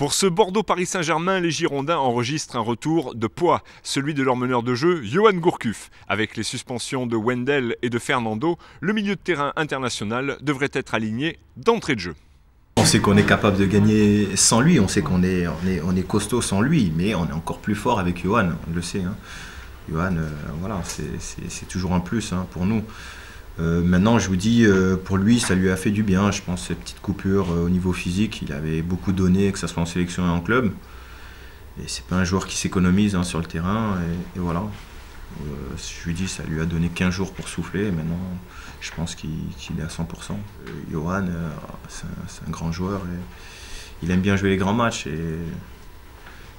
Pour ce Bordeaux-Paris Saint-Germain, les Girondins enregistrent un retour de poids, celui de leur meneur de jeu, Yoann Gourcuff. Avec les suspensions de Wendel et de Fernando, le milieu de terrain international devrait être aligné d'entrée de jeu. On sait qu'on est capable de gagner sans lui, on sait qu'on est costaud sans lui, mais on est encore plus fort avec Yoann, on le sait. Hein. Yoann, voilà, c'est toujours un plus pour nous. Maintenant, je vous dis, pour lui, ça lui a fait du bien. Je pense ces petites coupures au niveau physique, il avait beaucoup donné, que ce soit en sélection et en club. Et c'est pas un joueur qui s'économise sur le terrain. Et voilà. Je lui dis, ça lui a donné 15 jours pour souffler. Et maintenant, je pense qu'il est à 100%. Yoann, c'est un grand joueur. Et il aime bien jouer les grands matchs. Et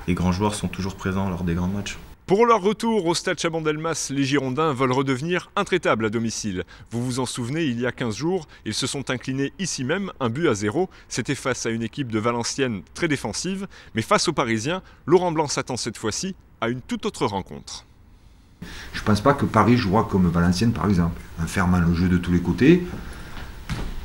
les grands joueurs sont toujours présents lors des grands matchs. Pour leur retour au stade Chaban-Delmas, les Girondins veulent redevenir intraitables à domicile. Vous vous en souvenez, il y a 15 jours, ils se sont inclinés ici même, 1-0. C'était face à une équipe de Valenciennes très défensive. Mais face aux Parisiens, Laurent Blanc s'attend cette fois-ci à une toute autre rencontre. Je ne pense pas que Paris jouera comme Valenciennes par exemple, en fermant le jeu de tous les côtés.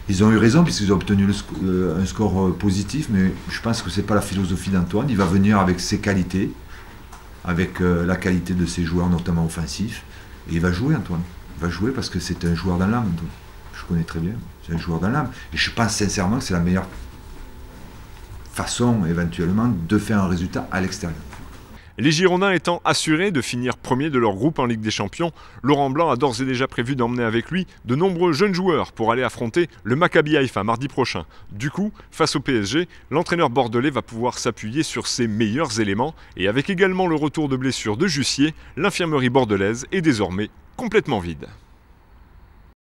Ils ont eu raison puisqu'ils ont obtenu un score positif, mais je pense que ce n'est pas la philosophie d'Antoine. Il va venir avec ses qualités, avec la qualité de ses joueurs, notamment offensifs. Et il va jouer, Antoine. Il va jouer parce que c'est un joueur dans l'âme, Antoine. Je connais très bien. C'est un joueur dans l'âme. Et je pense sincèrement que c'est la meilleure façon, éventuellement, de faire un résultat à l'extérieur. Les Girondins étant assurés de finir premier de leur groupe en Ligue des Champions, Laurent Blanc a d'ores et déjà prévu d'emmener avec lui de nombreux jeunes joueurs pour aller affronter le Maccabi Haïfa mardi prochain. Du coup, face au PSG, l'entraîneur bordelais va pouvoir s'appuyer sur ses meilleurs éléments et avec également le retour de blessure de Jussier, l'infirmerie bordelaise est désormais complètement vide.